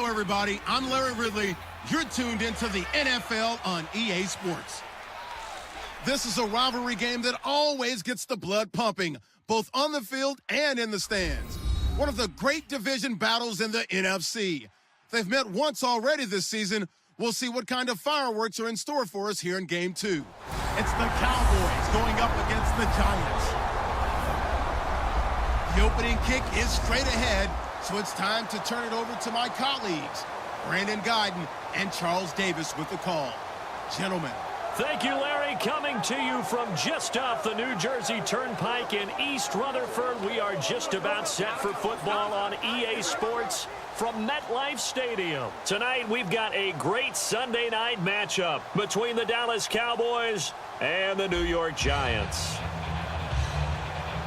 everybody. I'm Larry Ridley. You're tuned into the NFL on EA Sports. This is a rivalry game that always gets the blood pumping, both on the field and in the stands. One of the great division battles in the NFC. They've met once already this season. We'll see what kind of fireworks are in store for us here in Game 2. It's the Cowboys going up against the Giants. The opening kick is straight ahead, so it's time to turn it over to my colleagues, Brandon Guyton and Charles Davis with the call. Gentlemen. Thank you, Larry. Coming to you from just off the New Jersey Turnpike in East Rutherford. We are just about set for football on EA Sports from MetLife Stadium. Tonight, we've got a great Sunday night matchup between the Dallas Cowboys and the New York Giants.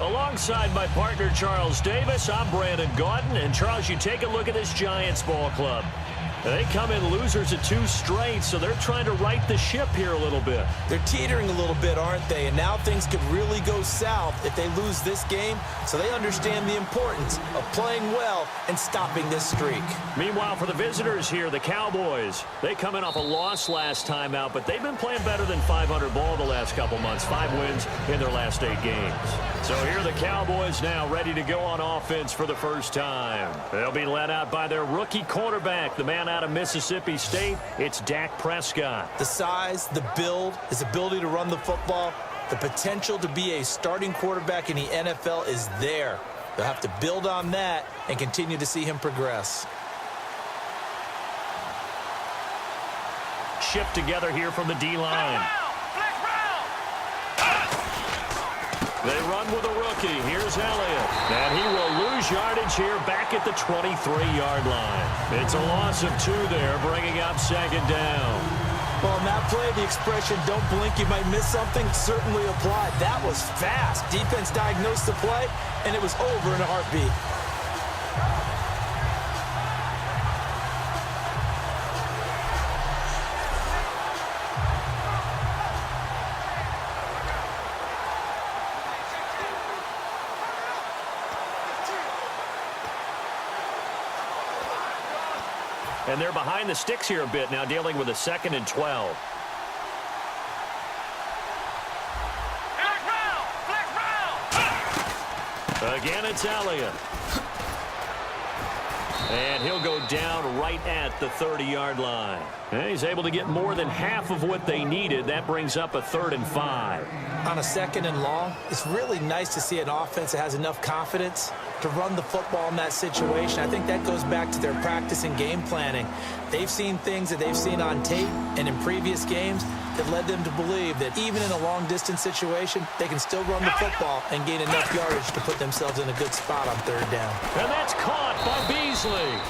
Alongside my partner, Charles Davis, I'm Brandon Guyton. And, Charles, you take a look at this Giants ball club. They come in losers of 2 straight, so they're trying to right the ship here a little bit. They're teetering a little bit, aren't they? And now things could really go south if they lose this game, so they understand the importance of playing well and stopping this streak. Meanwhile, for the visitors here, the Cowboys, they come in off a loss last time out, but they've been playing better than 500 ball the last couple months. 5 wins in their last 8 games. So here are the Cowboys now ready to go on offense for the first time. They'll be led out by their rookie quarterback, the man out of Mississippi State. It's Dak Prescott. The size, the build, his ability to run the football, the potential to be a starting quarterback in the NFL is there. They'll have to build on that and continue to see him progress. Shift together here from the D-line. They run with a rookie. Here's Elliott. And he will lose yardage here back at the 23-yard line. It's a loss of 2 there, bringing up 2nd down. Well, in that play, the expression, don't blink, you might miss something, certainly applied. That was fast. Defense diagnosed the play, and it was over in a heartbeat. And they're behind the sticks here a bit now, dealing with a 2nd and 12. Again, it's Elliott. And he'll go down right at the 30-yard line. And he's able to get more than half of what they needed. That brings up a 3rd and 5. On a 2nd and long, it's really nice to see an offense that has enough confidence to run the football in that situation. I think that goes back to their practice and game planning. They've seen things that they've seen on tape and in previous games that led them to believe that even in a long-distance situation, they can still run the football and gain enough yardage to put themselves in a good spot on 3rd down. And that's caught by Beasley.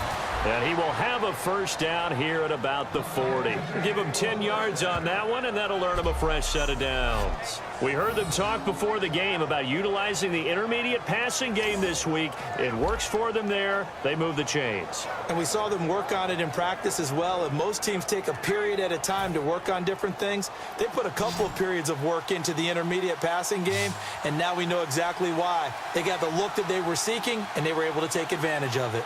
And he will have a 1st down here at about the 40. Give him 10 yards on that one, and that'll earn him a fresh set of downs. We heard them talk before the game about utilizing the intermediate passing game this week. It works for them there. They move the chains. And we saw them work on it in practice as well. And most teams take a period at a time to work on different things. They put a couple of periods of work into the intermediate passing game, and now we know exactly why. They got the look that they were seeking, and they were able to take advantage of it.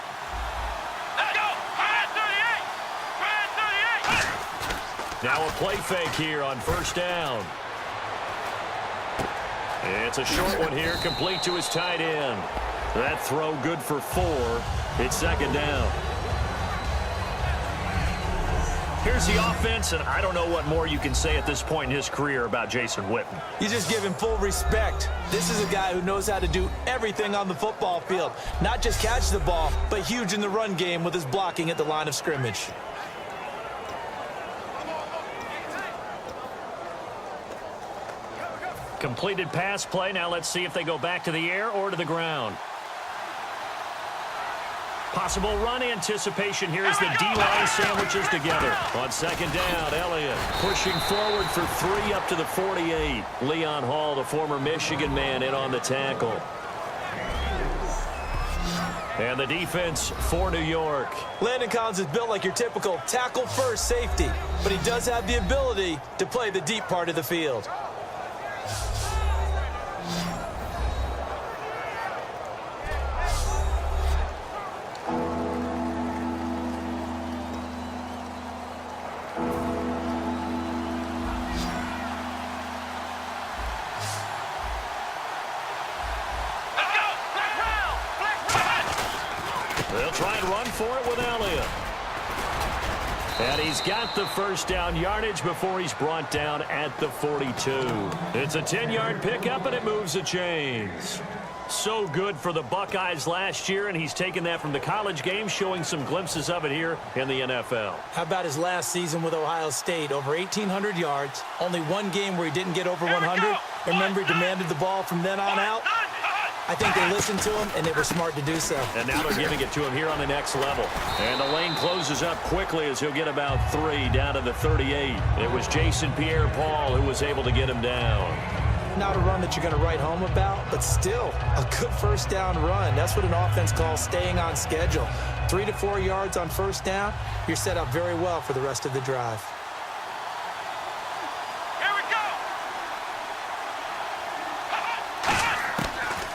Now a play fake here on 1st down. It's a short one here, complete to his tight end. That throw good for 4. It's 2nd down. Here's the offense, and I don't know what more you can say at this point in his career about Jason Witten. You just give him full respect. This is a guy who knows how to do everything on the football field. Not just catch the ball, but huge in the run game with his blocking at the line of scrimmage. Completed pass play. Now let's see if they go back to the air or to the ground. Possible run anticipation here as the D-line sandwiches together. On 2nd down, Elliott pushing forward for 3 up to the 48. Leon Hall, the former Michigan man, in on the tackle. And the defense for New York. Landon Collins is built like your typical tackle-first safety, but he does have the ability to play the deep part of the field. They'll try and run for it with Elliott. And he's got the first down yardage before he's brought down at the 42. It's a 10-yard pickup, and it moves the chains. So good for the Buckeyes last year, and he's taken that from the college game, showing some glimpses of it here in the NFL. How about his last season with Ohio State? Over 1,800 yards, only one game where he didn't get over 100. Remember, he demanded the ball from then on out. I think they listened to him, and they were smart to do so. And now they're giving it to him here on the next level. And the lane closes up quickly as he'll get about 3 down to the 38. It was Jason Pierre-Paul who was able to get him down. Not a run that you're going to write home about, but still a good first down run. That's what an offense calls staying on schedule. 3 to 4 yards on first down, you're set up very well for the rest of the drive.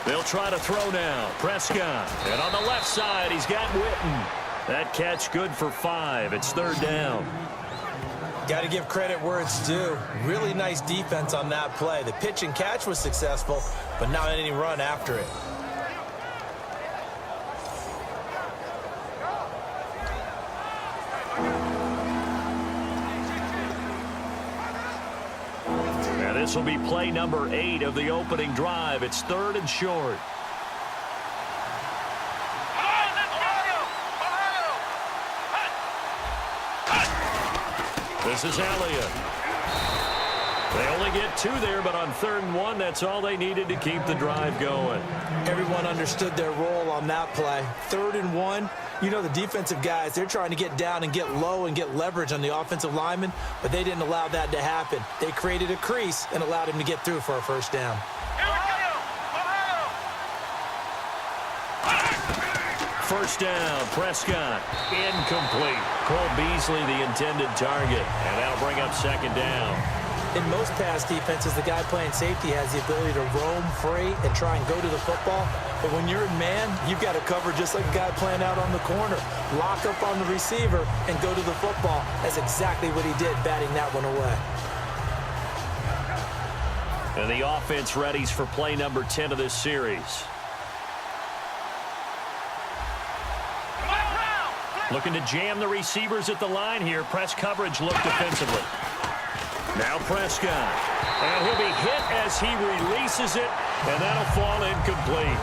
They'll try to throw now. Prescott. And on the left side, he's got Witten. That catch good for 5. It's 3rd down. Got to give credit where it's due. Really nice defense on that play. The pitch and catch was successful, but not any run after it. This will be play number 8 of the opening drive. It's 3rd and short. This is Elliott. They only get 2 there, but on 3rd and 1, that's all they needed to keep the drive going. Everyone understood their role on that play. 3rd and 1. You know, the defensive guys, they're trying to get down and get low and get leverage on the offensive lineman, but they didn't allow that to happen. They created a crease and allowed him to get through for a first down. First down, Prescott, incomplete. Cole Beasley, the intended target, and that'll bring up 2nd down. In most pass defenses, the guy playing safety has the ability to roam free and try and go to the football. But when you're in man, you've got to cover just like a guy playing out on the corner. Lock up on the receiver and go to the football. That's exactly what he did, batting that one away. And the offense readies for play number 10 of this series. Looking to jam the receivers at the line here. Press coverage look defensively. Now Prescott. And he'll be hit as he releases it, and that'll fall incomplete.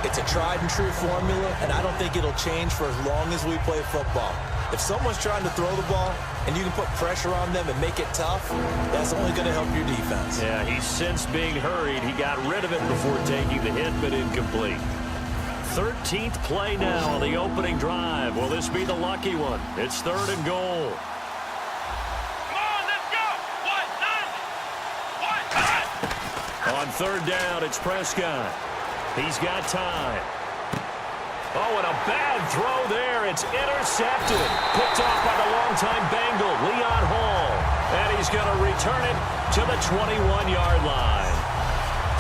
It's a tried-and-true formula, and I don't think it'll change for as long as we play football. If someone's trying to throw the ball and you can put pressure on them and make it tough, that's only going to help your defense. Yeah, he sensed being hurried. He got rid of it before taking the hit, but incomplete. 13th play now on the opening drive. Will this be the lucky one? It's 3rd and goal. On 3rd down, it's Prescott. He's got time. Oh, and a bad throw there. It's intercepted. Picked off by the longtime Bengal, Leon Hall. And he's going to return it to the 21-yard line.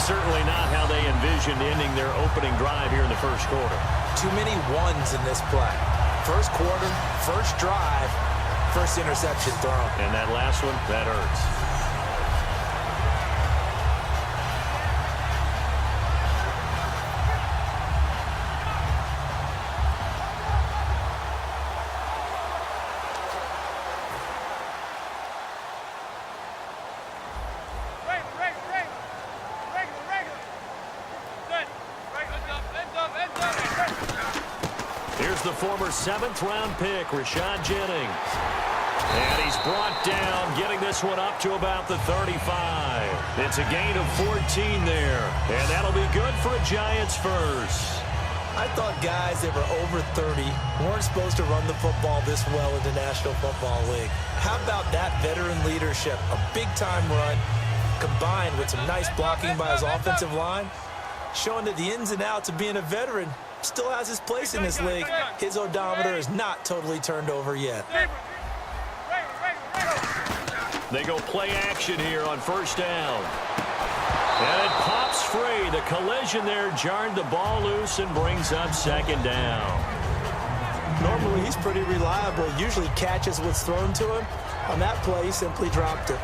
Certainly not how they envisioned ending their opening drive here in the first quarter. Too many ones in this play. First quarter, first drive, first interception thrown. And that last one, that hurts. The former 7th-round pick, Rashad Jennings. And he's brought down, getting this one up to about the 35. It's a gain of 14 there, and that'll be good for a Giants first. I thought guys that were over 30 weren't supposed to run the football this well in the National Football League. How about that veteran leadership? A big-time run combined with some nice blocking by his offensive line, showing that the ins and outs of being a veteran still has his place in this league. His odometer is not totally turned over yet. They go play action here on first down. And it pops free. The collision there jarred the ball loose and brings up 2nd down. Normally, he's pretty reliable. Usually catches what's thrown to him. On that play, he simply dropped it.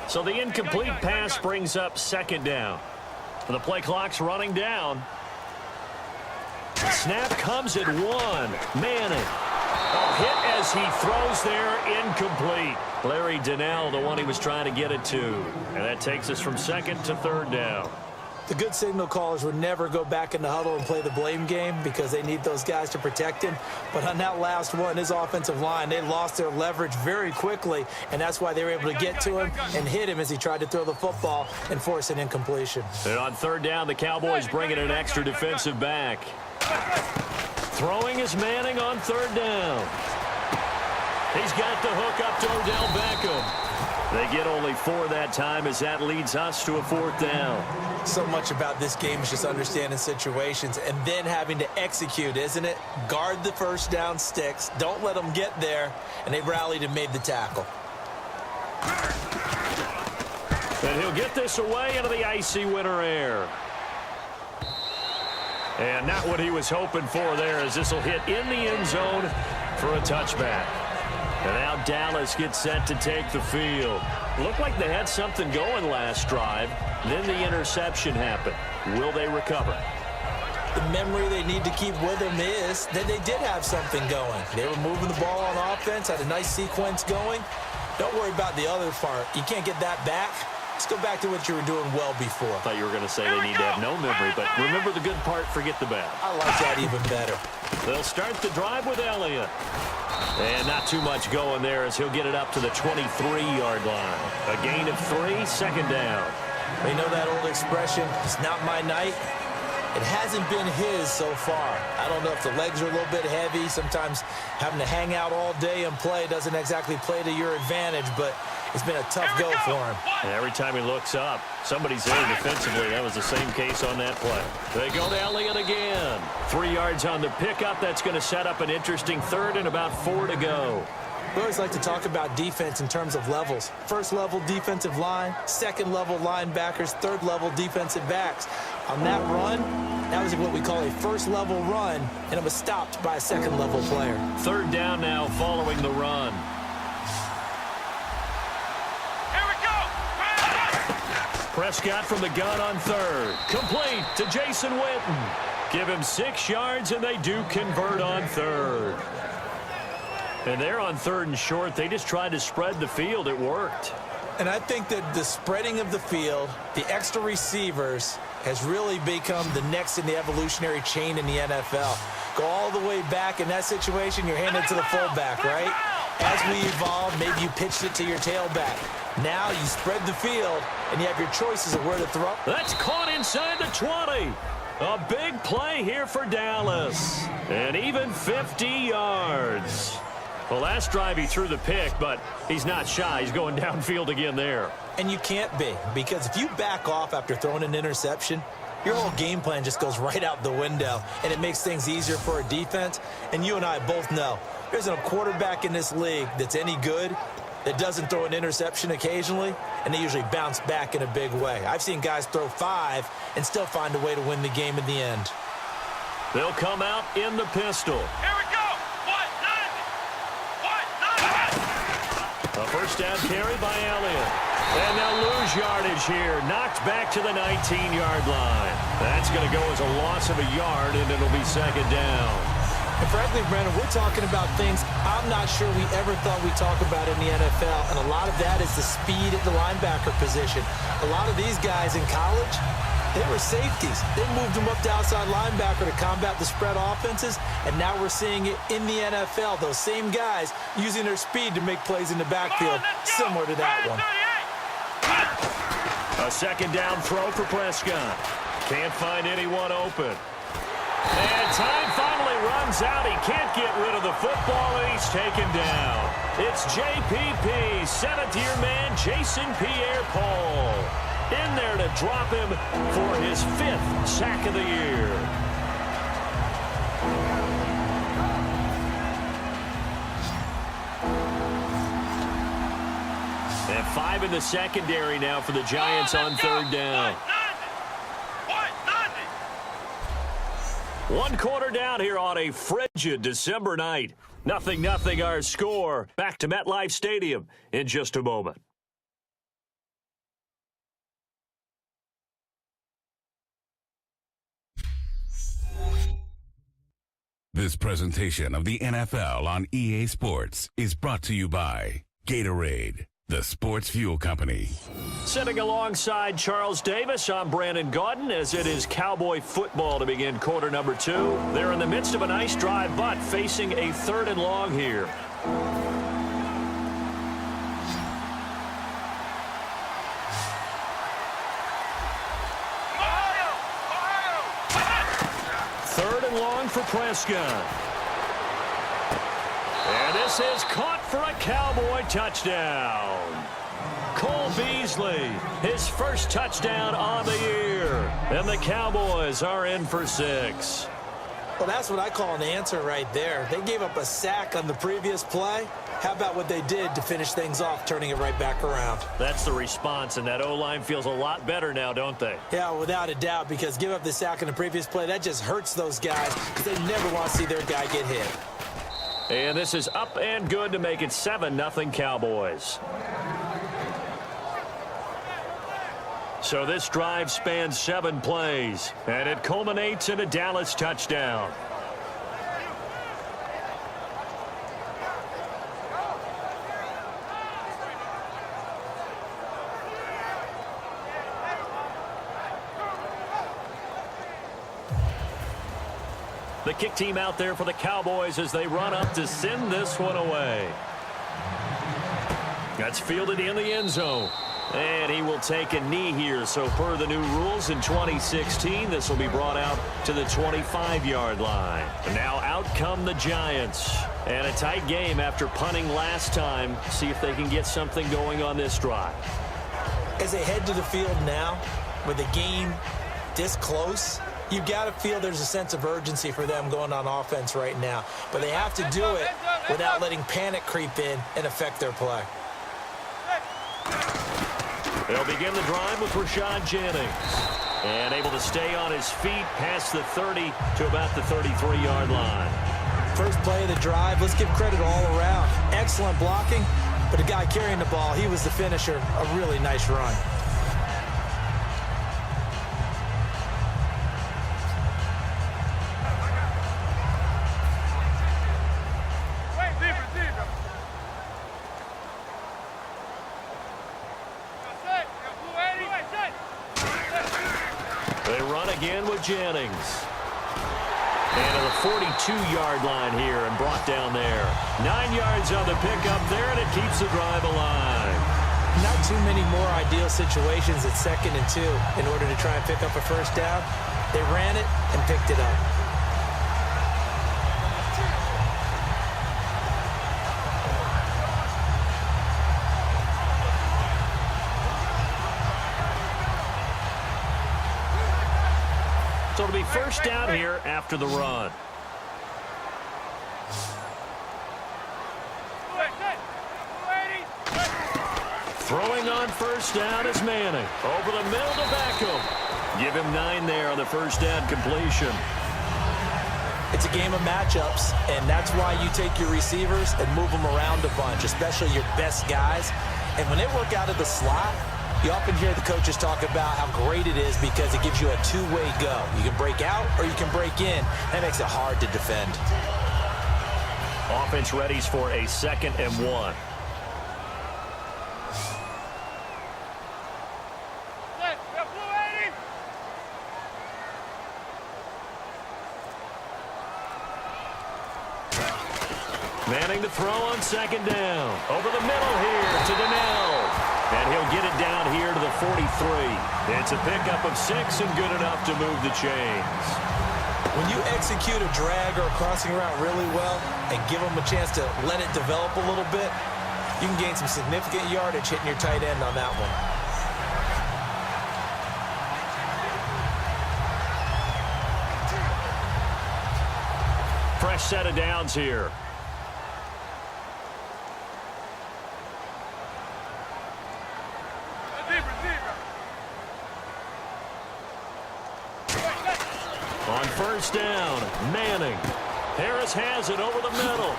So the incomplete pass brings up second down. The play clock's running down. Snap comes at 1. Manning. A hit as he throws there, incomplete. Larry Donnell, the one he was trying to get it to. And that takes us from second to third down. The good signal callers would never go back in the huddle and play the blame game because they need those guys to protect him. But on that last one, his offensive line, they lost their leverage very quickly, and that's why they were able to get to him and hit him as he tried to throw the football and force an incompletion. And on third down, the Cowboys bring in an extra defensive back. Throwing is Manning on third down. He's got the hook up to Odell Beckham. They get only 4 that time as that leads us to a fourth down. So much about this game is just understanding situations and then having to execute, isn't it? Guard the first down sticks. Don't let them get there. And they rallied and made the tackle. And he'll get this away into the icy winter air. And not what he was hoping for there, as this will hit in the end zone for a touchback. And now Dallas gets set to take the field. Looked like they had something going last drive. Then the interception happened. Will they recover? The memory they need to keep with them is that they did have something going. They were moving the ball on offense, had a nice sequence going. Don't worry about the other part. You can't get that back. Let's go back to what you were doing well before. I thought you were going to say they need to have no memory, but remember the good part, forget the bad. I like that even better. They'll start the drive with Elliott. And not too much going there as he'll get it up to the 23-yard line. A gain of 3, second down. You know that old expression, it's not my night? It hasn't been his so far. I don't know if the legs are a little bit heavy. Sometimes having to hang out all day and play doesn't exactly play to your advantage, but it's been a tough go for him. And every time he looks up, somebody's there defensively. That was the same case on that play. They go to Elliott again. 3 yards on the pickup. That's going to set up an interesting third and about 4 to go. We always like to talk about defense in terms of levels. First level defensive line, second level linebackers, third level defensive backs. On that run, that was what we call a first level run, and it was stopped by a second level player. Third down now following the run. Prescott from the gun on third. Complete to Jason Witten. Give him 6 yards, and they do convert on third. And they're on third and short. They just tried to spread the field. It worked. And I think that the spreading of the field, the extra receivers, has really become the next in the evolutionary chain in the NFL. Go all the way back in that situation, you're handed to the fullback, right? As we evolve, maybe you pitched it to your tailback. Now you spread the field, and you have your choices of where to throw. That's caught inside the 20. A big play here for Dallas. And even 50 yards. Well, last drive he threw the pick, but he's not shy. He's going downfield again there. And you can't be, because if you back off after throwing an interception, your whole game plan just goes right out the window, and it makes things easier for a defense. And you and I both know there's a quarterback in this league that's any good that doesn't throw an interception occasionally, and they usually bounce back in a big way. I've seen guys throw 5 and still find a way to win the game in the end. They'll come out in the pistol. Here we go. A first down carry by Elliott. And they'll lose yardage here. Knocked back to the 19-yard line. That's going to go as a loss of a yard, and it'll be second down. And frankly, Brandon, we're talking about things I'm not sure we ever thought we'd talk about in the NFL. And a lot of that is the speed at the linebacker position. A lot of these guys in college, they were safeties. They moved them up to outside linebacker to combat the spread offenses, and now we're seeing it in the NFL. Those same guys using their speed to make plays in the backfield, similar to that one. A second down throw for Prescott. Can't find anyone open. And time finally runs out. He can't get rid of the football, and he's taken down. It's JPP, 7th-year man Jason Pierre-Paul. In there to drop him for his 5th sack of the year. And 5 in the secondary now for the Giants on third down. 1 quarter down here on a frigid December night. 0-0 our score. Back to MetLife Stadium in just a moment. This presentation of the NFL on EA Sports is brought to you by Gatorade, the sports fuel company. Sitting alongside Charles Davis, I'm Brandon Gaudin as it is Cowboy football to begin quarter number 2. They're in the midst of a nice drive, but facing a 3rd and long here. Long for Prescott. And this is caught for a Cowboy touchdown. Cole Beasley, his first touchdown on the year. And the Cowboys are in for 6. Well, that's what I call an answer right there. They gave up a sack on the previous play. How about what they did to finish things off, turning it right back around? That's the response, and that O-line feels a lot better now, don't they? Yeah, without a doubt, because give up the sack in the previous play, that just hurts those guys because they never want to see their guy get hit. And this is up and good to make it 7-0 Cowboys. So this drive spans 7 plays, and it culminates in a Dallas touchdown. The kick team out there for the Cowboys as they run up to send this one away. That's fielded in the end zone. And he will take a knee here. So per the new rules in 2016, this will be brought out to the 25-yard line. And now out come the Giants. And a tight game after punting last time. See if they can get something going on this drive. As they head to the field now, with the game this close, you've got to feel there's a sense of urgency for them going on offense right now. But they have to do it without letting panic creep in and affect their play. They'll begin the drive with Rashad Jennings. And able to stay on his feet past the 30 to about the 33-yard line. First play of the drive, let's give credit all around. Excellent blocking, but the guy carrying the ball, he was the finisher. A really nice run. Jennings. And to the 42-yard line here and brought down there. 9 yards on the pickup there, and it keeps the drive alive. Not too many more ideal situations at 2nd and 2 in order to try and pick up a first down. They ran it and picked it up. So it'll be first down here after the run. Throwing on first down is Manning. Over the middle to Beckham. Give him 9 there on the first down completion. It's a game of matchups, and that's why you take your receivers and move them around a bunch, especially your best guys. And when they work out of the slot, you often hear the coaches talk about how great it is because it gives you a two-way go. You can break out or you can break in. That makes it hard to defend. Offense readies for a 2nd and 1. Manning to throw on 2nd down. Over the middle here to Donnell. And he'll get it down here to the 43. It's a pickup of 6 and good enough to move the chains. When you execute a drag or a crossing route really well and give them a chance to let it develop a little bit, you can gain some significant yardage hitting your tight end on that one. Fresh set of downs here. On first down, Manning. Harris has it over the middle.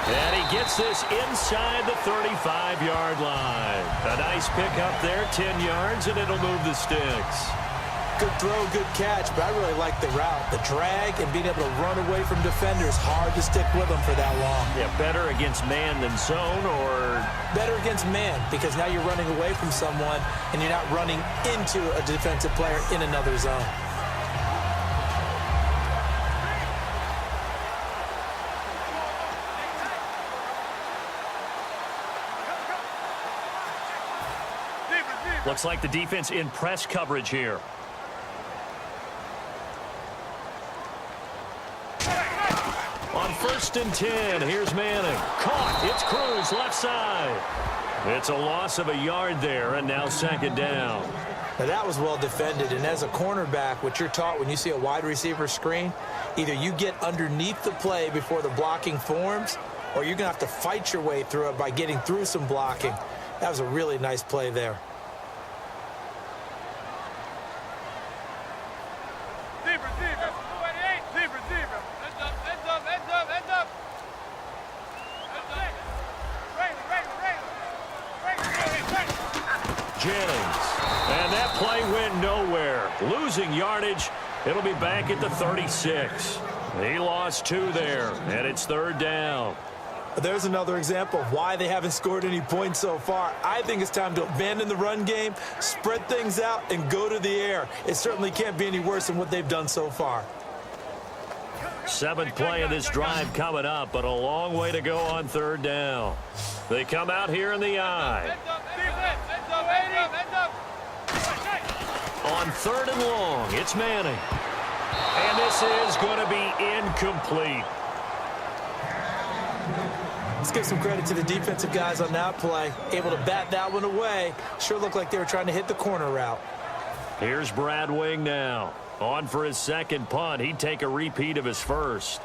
And he gets this inside the 35-yard line. A nice pickup there, 10 yards, and it'll move the sticks. Good throw, good catch, but I really like the route. The drag and being able to run away from defenders, hard to stick with them for that long. Yeah, better against man than zone, or? Better against man, because now you're running away from someone and you're not running into a defensive player in another zone. Looks like the defense in press coverage here. On 1st and 10, here's Manning. Caught. It's Cruz, left side. It's a loss of a yard there, and now 2nd down. Now that was well defended, and as a cornerback, what you're taught when you see a wide receiver screen, either you get underneath the play before the blocking forms, or you're going to have to fight your way through it by getting through some blocking. That was a really nice play there. Jennings. And that play went nowhere. Losing yardage. It'll be back at the 36. He lost 2 there, and it's 3rd down. There's another example of why they haven't scored any points so far. I think it's time to abandon the run game, spread things out, and go to the air. It certainly can't be any worse than what they've done so far. 7th play of this drive coming up, but a long way to go on 3rd down. They come out here in the eye. On 3rd and long, it's Manning. And this is going to be incomplete. Let's give some credit to the defensive guys on that play. Able to bat that one away. Sure looked like they were trying to hit the corner route. Here's Brad Wing now. On for his 2nd punt. He'd take a repeat of his 1st.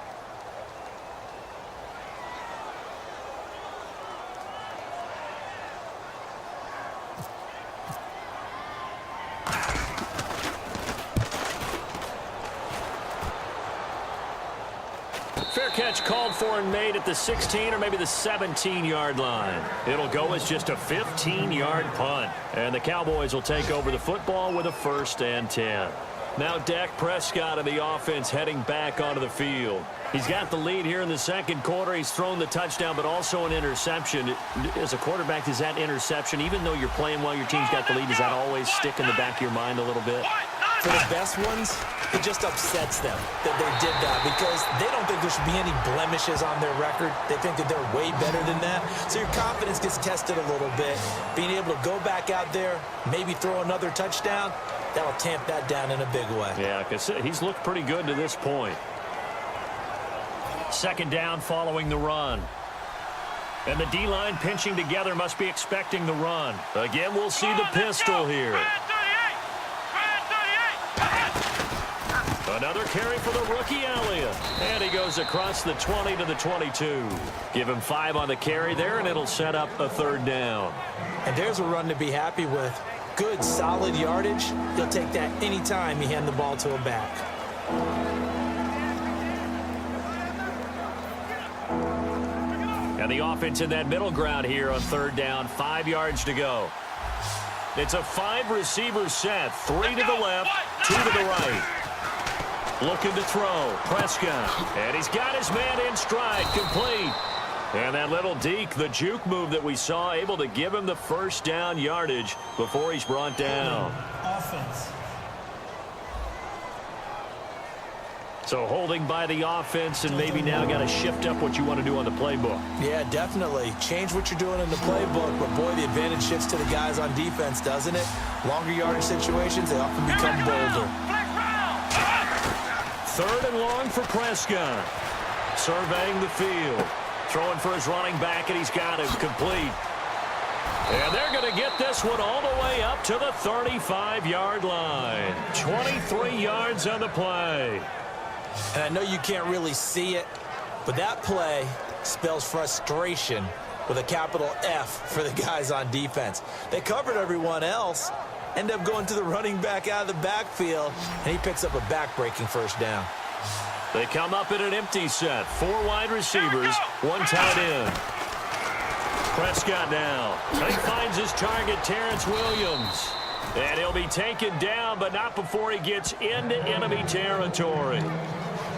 Fair catch called for and made at the 16 or maybe the 17-yard line. It'll go as just a 15-yard punt. And the Cowboys will take over the football with a 1st and 10. Now Dak Prescott of the offense heading back onto the field. He's got the lead here in the 2nd quarter. He's thrown the touchdown, but also an interception. As a quarterback, is that interception, even though you're playing well, your team's got the lead, does that always stick in the back of your mind a little bit? For the best ones, it just upsets them that they did that because they don't think there should be any blemishes on their record. They think that they're way better than that. So your confidence gets tested a little bit. Being able to go back out there, maybe throw another touchdown, that'll tamp that down in a big way. Yeah, because he's looked pretty good to this point. 2nd down following the run. And the D-line pinching together, must be expecting the run. Again, we'll see the pistol here. Another carry for the rookie Elliott. And he goes across the 20 to the 22. Give him 5 on the carry there, and it'll set up a 3rd down. And there's a run to be happy with. Good, solid yardage. You'll take that anytime you hand the ball to a back. And the offense in that middle ground here on 3rd down. 5 yards to go. It's a 5-receiver set. 3 to the left, 2 to the right. Looking to throw. Prescott. And he's got his man in stride. Complete. And that little deke, the juke move that we saw, able to give him the 1st down yardage before he's brought down. Offense. So holding by the offense, and maybe now got to shift up what you want to do on the playbook. Yeah, definitely. Change what you're doing in the playbook, but boy, the advantage shifts to the guys on defense, doesn't it? Longer yardage situations, they often become bolder. 3rd and long for Prescott. Surveying the field. Throwing for his running back, and he's got him complete. And they're going to get this one all the way up to the 35-yard line. 23 yards on the play. And I know you can't really see it, but that play spells frustration with a capital F for the guys on defense. They covered everyone else, end up going to the running back out of the backfield, and he picks up a back-breaking 1st down. They come up in an empty set. 4 wide receivers, 1 tight end. Prescott now. And he finds his target, Terrence Williams. And he'll be taken down, but not before he gets into enemy territory.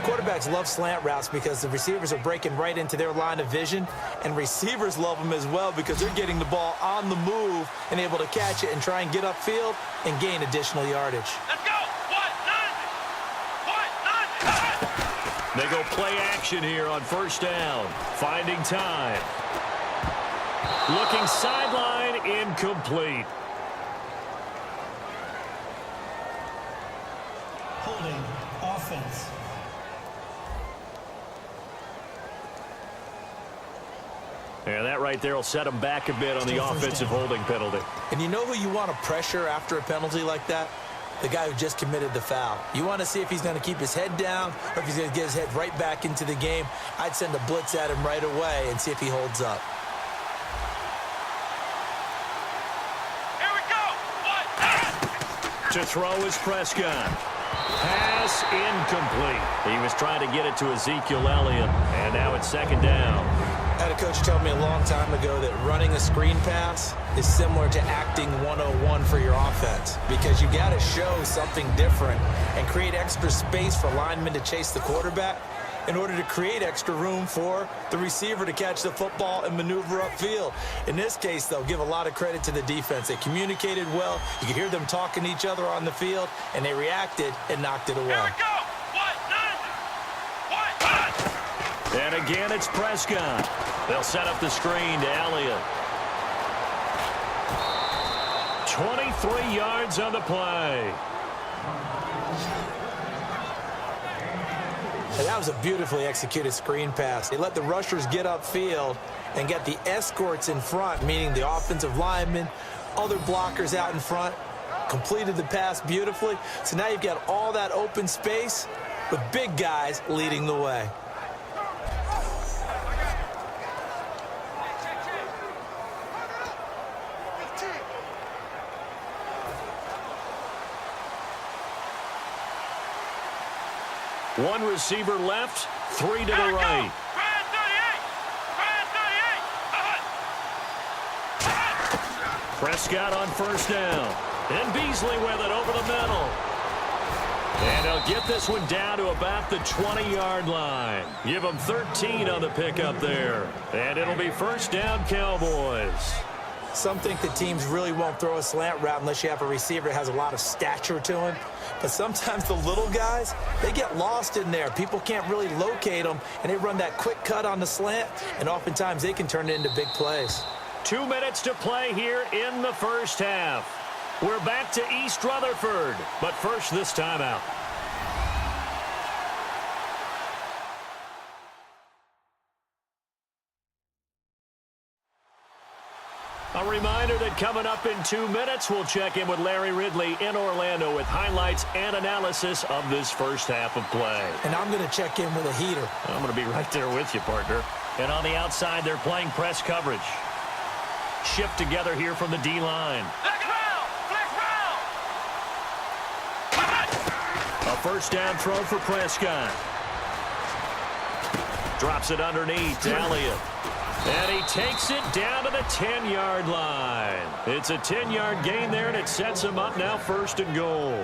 Quarterbacks love slant routes because the receivers are breaking right into their line of vision, and receivers love them as well because they're getting the ball on the move and able to catch it and try and get upfield and gain additional yardage. Let's go! They go play action here on first down, finding time. Looking sideline, incomplete. Holding offense. And that right there will set him back a bit on the offensive holding penalty. And you know who you want to pressure after a penalty like that? The guy who just committed the foul. You want to see if he's going to keep his head down or if he's going to get his head right back into the game. I'd send a blitz at him right away and see if he holds up. Here we go! To throw is Prescott. Pass incomplete. He was trying to get it to Ezekiel Elliott, and now it's second down. I had a coach tell me a long time ago that running a screen pass is similar to acting 101 for your offense because you got to show something different and create extra space for linemen to chase the quarterback in order to create extra room for the receiver to catch the football and maneuver upfield. In this case, though, give a lot of credit to the defense. They communicated well. You could hear them talking to each other on the field, and they reacted and knocked it away. Here we go! And again, it's Prescott. They'll set up the screen to Elliott. 23 yards on the play. And that was a beautifully executed screen pass. They let the rushers get upfield and get the escorts in front, meaning the offensive linemen, other blockers out in front, completed the pass beautifully. So now you've got all that open space with big guys leading the way. One receiver left, three to the right. Prescott on first down. And Beasley with it over the middle. And they'll get this one down to about the 20-yard line. Give them 13 on the pickup there. And it'll be first down, Cowboys. Some think that teams really won't throw a slant route unless you have a receiver that has a lot of stature to him. But sometimes the little guys, they get lost in there. People can't really locate them, and they run that quick cut on the slant, and oftentimes they can turn it into big plays. 2 minutes to play here in the first half. We're back to East Rutherford, but first this timeout. A reminder that coming up in 2 minutes, we'll check in with Larry Ridley in Orlando with highlights and analysis of this first half of play. And I'm going to check in with a heater. I'm going to be right there with you, partner. And on the outside, they're playing press coverage. Shift together here from the D-line. A first down throw for Prescott. Drops it underneath to Elliott. And he takes it down to the 10-yard line. It's a 10-yard gain there, and it sets him up now first and goal.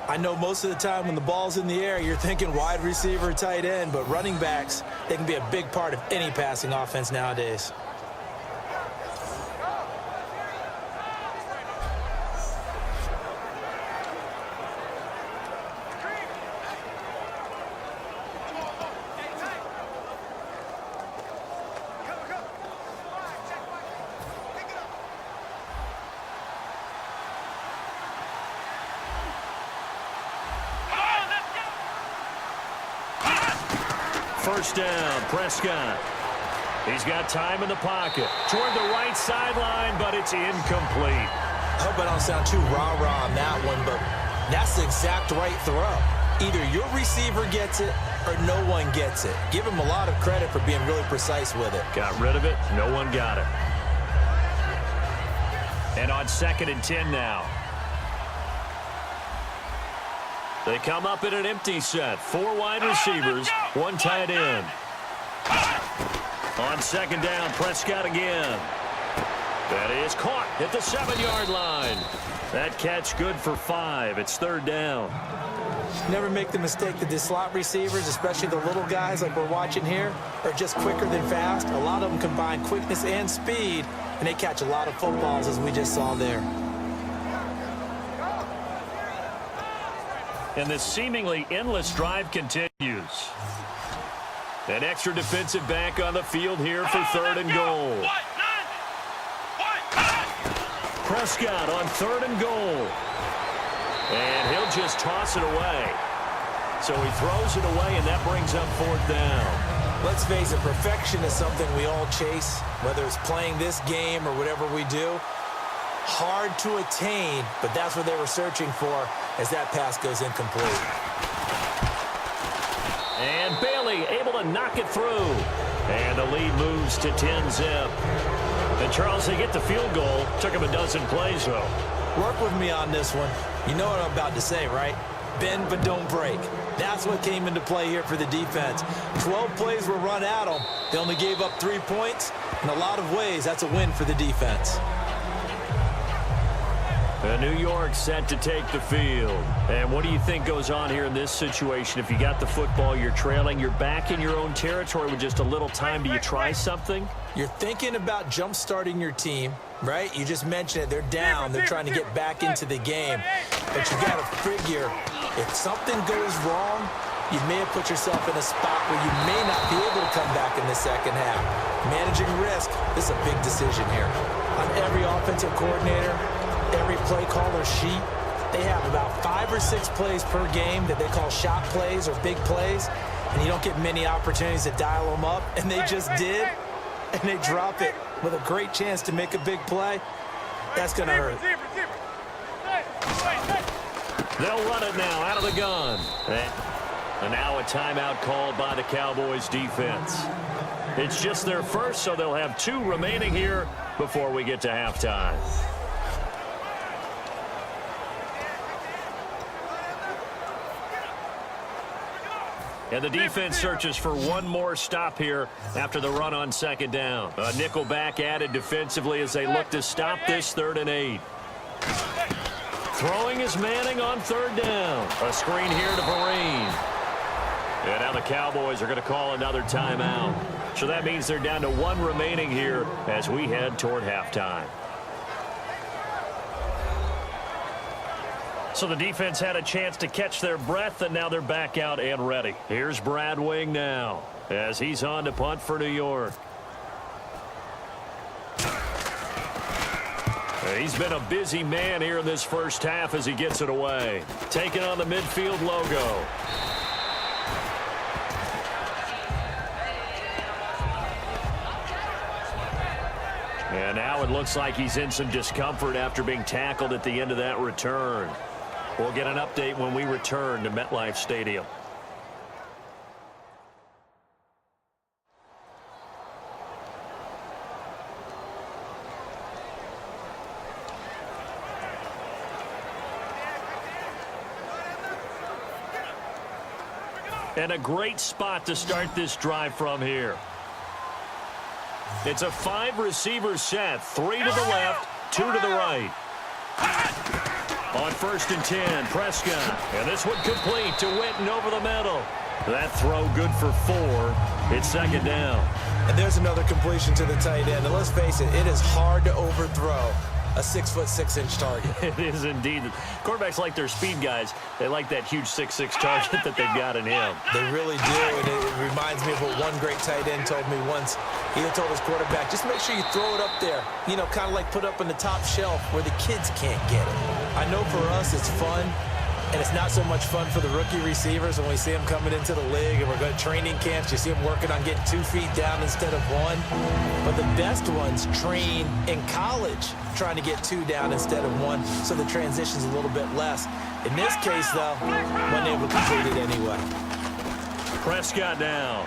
I know most of the time when the ball's in the air, you're thinking wide receiver, tight end, but running backs, they can be a big part of any passing offense nowadays. First down, Prescott. He's got time in the pocket. Toward the right sideline, but it's incomplete. I hope I don't sound too rah-rah on that one, but that's the exact right throw. Either your receiver gets it or no one gets it. Give him a lot of credit for being really precise with it. Got rid of it. No one got it. And on 2nd and 10 now. They come up in an empty set. 4 wide receivers, 1 tight end. On 2nd down, Prescott again. That is caught at the 7-yard line. That catch good for 5. It's 3rd down. Never make the mistake that the slot receivers, especially the little guys like we're watching here, are just quicker than fast. A lot of them combine quickness and speed, and they catch a lot of footballs, as we just saw there. And this seemingly endless drive continues. An extra defensive back on the field here for 3rd and goal. Prescott on 3rd and goal. And he'll just toss it away. So he throws it away, and that brings up 4th down. Let's face it, perfection is something we all chase, whether it's playing this game or whatever we do. Hard to attain, but that's what they were searching for as that pass goes incomplete. And Bailey able to knock it through. And the lead moves to 10-zip. And Charles, they get the field goal. Took him a dozen plays, though. Work with me on this one. You know what I'm about to say, right? Bend but don't break. That's what came into play here for the defense. 12 plays were run at them. They only gave up 3 points. In a lot of ways, that's a win for the defense. New York set to take the field. And what do you think goes on here in this situation? If you got the football, you're trailing, you're back in your own territory with just a little time. Do you try something? You're thinking about jump-starting your team, right? You just mentioned it. They're down. They're trying to get back into the game. But you got to figure, if something goes wrong, you may have put yourself in a spot where you may not be able to come back in the second half. Managing risk, this is a big decision here. On every offensive coordinator, every play caller sheet, they have about 5 or 6 plays per game that they call shot plays or big plays, and you don't get many opportunities to dial them up, and they just did, and they drop it with a great chance to make a big play. That's going to hurt. They'll run it now out of the gun. And now a timeout called by the Cowboys defense. It's just their first, so they'll have 2 remaining here before we get to halftime. And the defense searches for one more stop here after the run on 2nd down. A nickel back added defensively as they look to stop this 3rd and 8. Throwing is Manning on 3rd down. A screen here to Vereen. And now the Cowboys are going to call another timeout. So that means they're down to 1 remaining here as we head toward halftime. So the defense had a chance to catch their breath, and now they're back out and ready. Here's Brad Wing now as he's on to punt for New York. He's been a busy man here in this first half as he gets it away. Taking on the midfield logo. And now it looks like he's in some discomfort after being tackled at the end of that return. We'll get an update when we return to MetLife Stadium. And a great spot to start this drive from here. It's a 5-receiver set, 3 to the left, 2 to the right. On 1st and 10, Prescott. And this one complete to Witten over the middle. That throw good for 4. It's 2nd down. And there's another completion to the tight end. And let's face it, it is hard to overthrow a 6'6" target. It is indeed. Quarterbacks like their speed guys. They like that huge 6'6" target that they've got in him. They really do, and it reminds me of what one great tight end told me once. He told his quarterback, just make sure you throw it up there. You know, kind of like put up on the top shelf where the kids can't get it. I know for us it's fun, and it's not so much fun for the rookie receivers when we see them coming into the league and we're going to training camps. You see them working on getting 2 feet down instead of 1. But the best ones train in college trying to get 2 down instead of 1, so the transition's a little bit less. In this case, though, wasn't able to complete it anyway. Prescott now.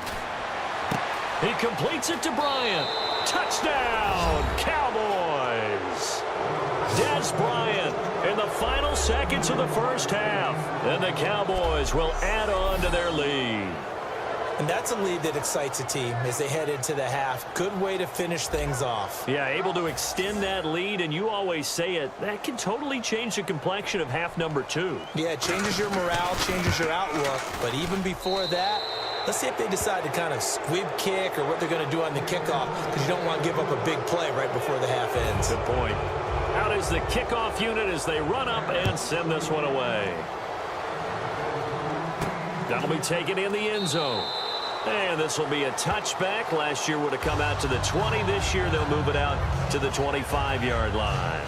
He completes it to Bryant. Touchdown, Cowboys. Des Bryant in the final seconds of the first half. And the Cowboys will add on to their lead. And that's a lead that excites a team as they head into the half. Good way to finish things off. Yeah, able to extend that lead, and you always say it, that can totally change the complexion of half number 2. Yeah, it changes your morale, changes your outlook. But even before that, let's see if they decide to kind of squib kick or what they're going to do on the kickoff, because you don't want to give up a big play right before the half ends. Good point. Out is the kickoff unit as they run up and send this one away. That'll be taken in the end zone. And this will be a touchback. Last year would have come out to the 20. This year they'll move it out to the 25-yard line.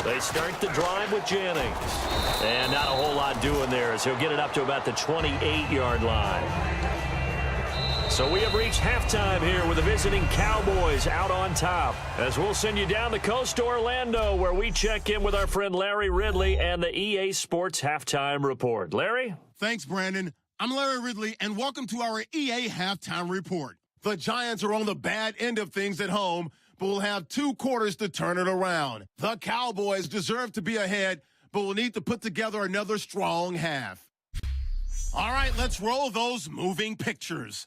They start the drive with Jennings. And not a whole lot doing there as he'll get it up to about the 28-yard line. So we have reached halftime here with the visiting Cowboys out on top. As we'll send you down the coast to Orlando, where we check in with our friend Larry Ridley and the EA Sports Halftime Report. Larry? Thanks, Brandon. I'm Larry Ridley, and welcome to our EA Halftime Report. The Giants are on the bad end of things at home, but will have 2 quarters to turn it around. The Cowboys deserve to be ahead, but will need to put together another strong half. All right, let's roll those moving pictures.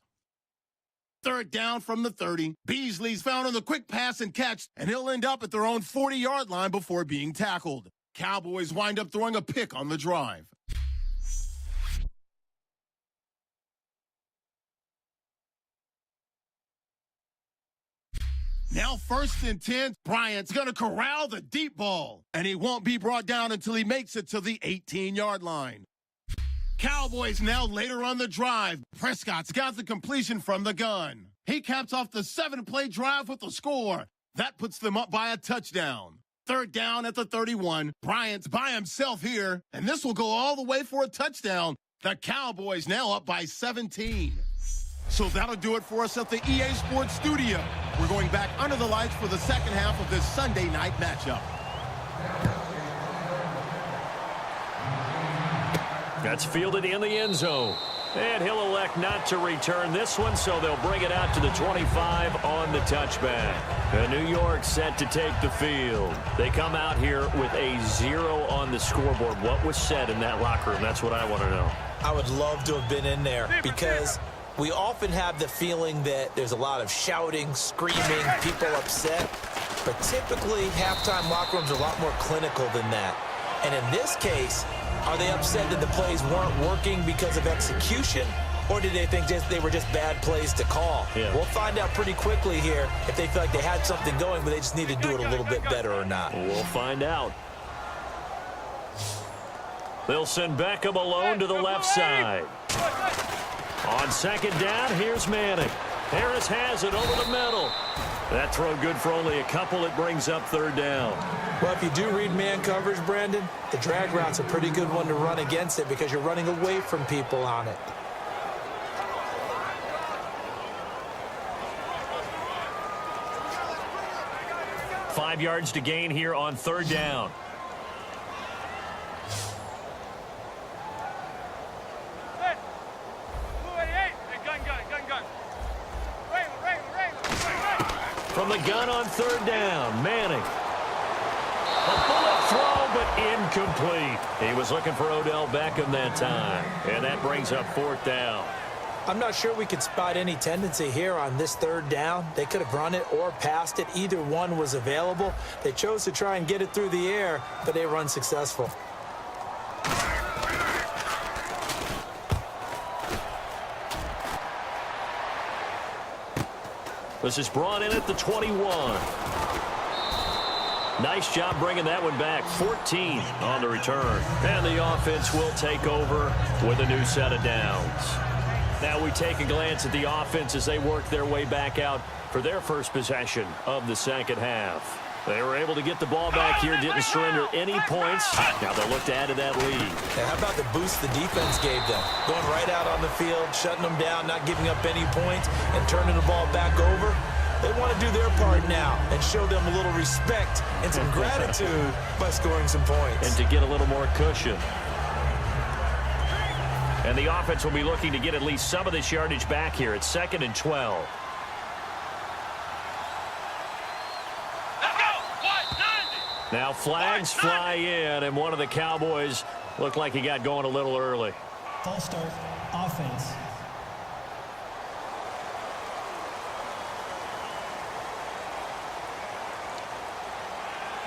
3rd down from the 30. Beasley's found on the quick pass and catch, and he'll end up at their own 40-yard line before being tackled. Cowboys wind up throwing a pick on the drive. Now 1st and 10, Bryant's going to corral the deep ball, and he won't be brought down until he makes it to the 18-yard line. Cowboys now later on the drive. Prescott's got the completion from the gun. He caps off the 7-play drive with the score. That puts them up by a touchdown. 3rd down at the 31. Bryant's by himself here, and this will go all the way for a touchdown. The Cowboys now up by 17. So that'll do it for us at the EA Sports Studio. We're going back under the lights for the second half of this Sunday night matchup. That's fielded in the end zone. And he'll elect not to return this one, so they'll bring it out to the 25 on the touchback. And New York set to take the field. They come out here with a 0 on the scoreboard. What was said in that locker room? That's what I want to know. I would love to have been in there because we often have the feeling that there's a lot of shouting, screaming, people upset. But typically, halftime locker rooms are a lot more clinical than that. And in this case, are they upset that the plays weren't working because of execution? Or did they think they were just bad plays to call? Yeah. We'll find out pretty quickly here if they feel like they had something going, but they just need to do it a little bit better or not. We'll find out. They'll send Beckham alone to the left side. On 2nd down, here's Manning. Harris has it over the middle. That throw good for only a couple. It brings up 3rd down. Well, if you do read man coverage, Brandon, the drag route's a pretty good one to run against it because you're running away from people on it. Five yards to gain here on 3rd down. From the gun on 3rd down, Manning. A bullet throw, but incomplete. He was looking for Odell Beckham that time, and that brings up 4th down. I'm not sure we could spot any tendency here on this 3rd down. They could have run it or passed it. Either one was available. They chose to try and get it through the air, but they were unsuccessful. This is brought in at the 21. Nice job bringing that one back. 14 on the return. And the offense will take over with a new set of downs. Now we take a glance at the offense as they work their way back out for their first possession of the second half. They were able to get the ball back here, didn't surrender any points. Now they'll look to add to that lead. And how about the boost the defense gave them? Going right out on the field, shutting them down, not giving up any points, and turning the ball back over. They want to do their part now and show them a little respect and some gratitude by scoring some points. And to get a little more cushion. And the offense will be looking to get at least some of this yardage back here. It's 2nd and 12. Now flags fly in, and one of the Cowboys looked like he got going a little early. False start, offense.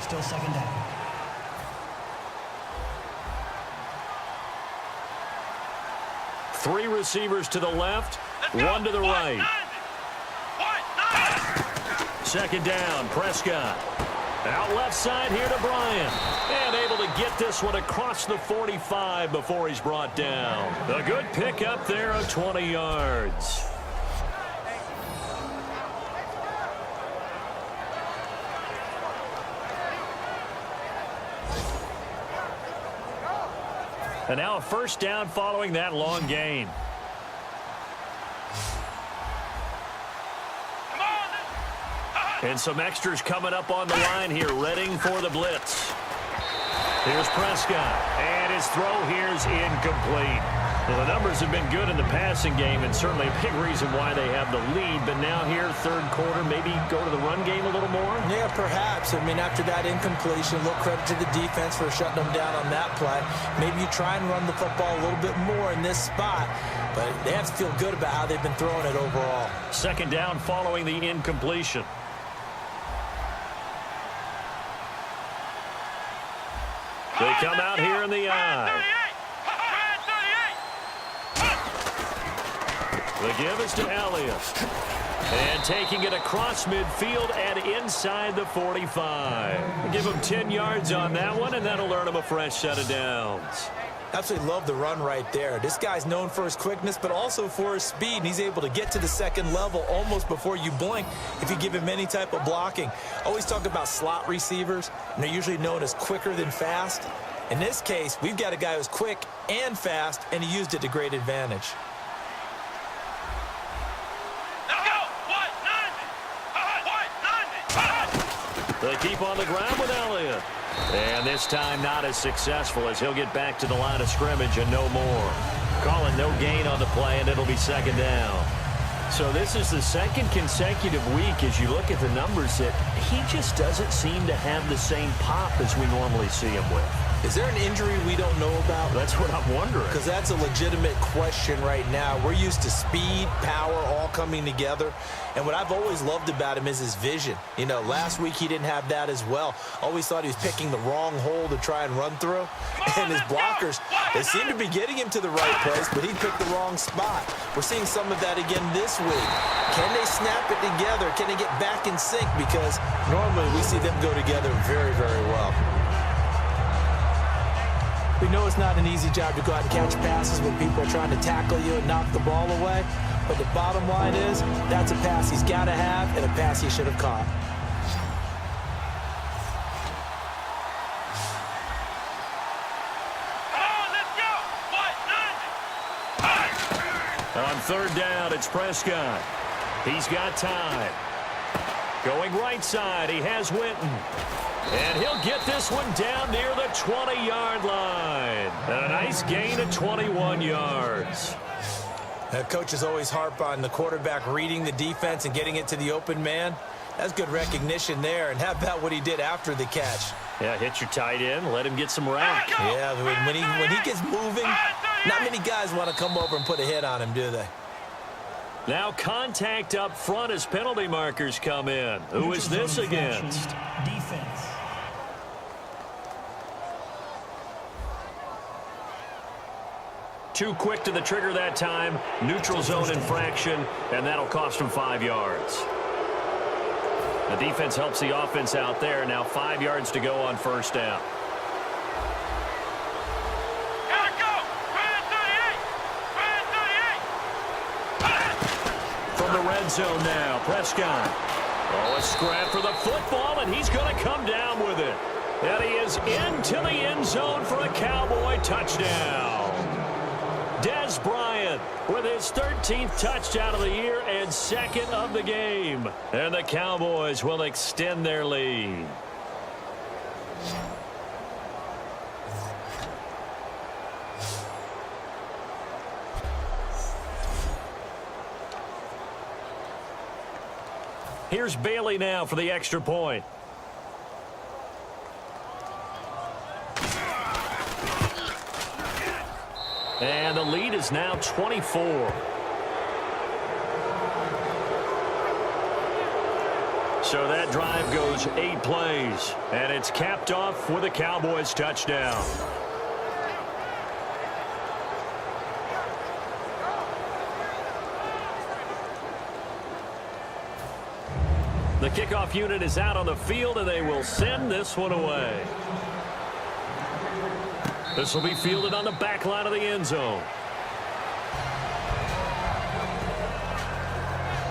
Still 2nd down. Three receivers to the left, one to the right. 2nd down, Prescott. Out left side here to Bryant. And able to get this one across the 45 before he's brought down. A good pickup there of 20 yards. And now a 1st down following that long gain. And some extras coming up on the line here, readying for the blitz. Here's Prescott, and his throw here is incomplete. Well, the numbers have been good in the passing game, and certainly a big reason why they have the lead. But now here, 3rd quarter, maybe go to the run game a little more? Yeah, perhaps. I mean, after that incompletion, a little credit to the defense for shutting them down on that play. Maybe you try and run the football a little bit more in this spot, but they have to feel good about how they've been throwing it overall. 2nd down following the incompletion. They come out here in the eye. The give is to Elliott. And taking it across midfield and inside the 45. Give him 10 yards on that one, and that'll earn him a fresh set of downs. Absolutely love the run right there. This guy's known for his quickness, but also for his speed. And he's able to get to the 2nd level almost before you blink if you give him any type of blocking. Always talk about slot receivers, and they're usually known as quicker than fast. In this case, we've got a guy who's quick and fast, and he used it to great advantage. They keep on the ground with Elliott. And this time not as successful as he'll get back to the line of scrimmage and no more. Call it no gain on the play, and it'll be 2nd down. So this is the 2nd consecutive week as you look at the numbers that he just doesn't seem to have the same pop as we normally see him with. Is there an injury we don't know about? That's what I'm wondering. Because that's a legitimate question right now. We're used to speed, power, all coming together. And what I've always loved about him is his vision. You know, last week he didn't have that as well. Always thought he was picking the wrong hole to try and run through. And his blockers, they seem to be getting him to the right place, but he picked the wrong spot. We're seeing some of that again this week. Can they snap it together? Can they get back in sync? Because normally we see them go together very, very well. We know it's not an easy job to go out and catch passes when people are trying to tackle you and knock the ball away. But the bottom line is, that's a pass he's got to have and a pass he should have caught. On 3rd down, it's Prescott. He's got time. Going right side, he has Winton. And he'll get this one down near the 20-yard line. And a nice gain of 21 yards. Coaches always harp on the quarterback reading the defense and getting it to the open man. That's good recognition there. And how about what he did after the catch? Yeah, hit your tight end, let him get some rack. Yeah, when he gets moving, not many guys want to come over and put a hit on him, do they? Now contact up front as penalty markers come in. Who is this against? Defense. Too quick to the trigger that time. Neutral zone infraction, and that'll cost him 5 yards. The defense helps the offense out there. Now 5 yards to go on 1st down. From the red zone now, Prescott. Oh, a scrap for the football, and he's going to come down with it. And he is into the end zone for a Cowboy touchdown. Des Bryant with his 13th touchdown of the year and 2nd of the game. And the Cowboys will extend their lead. Here's Bailey now for the extra point. And the lead is now 24. So that drive goes 8 plays, and it's capped off with a Cowboys touchdown. The kickoff unit is out on the field, and they will send this one away. This will be fielded on the back line of the end zone.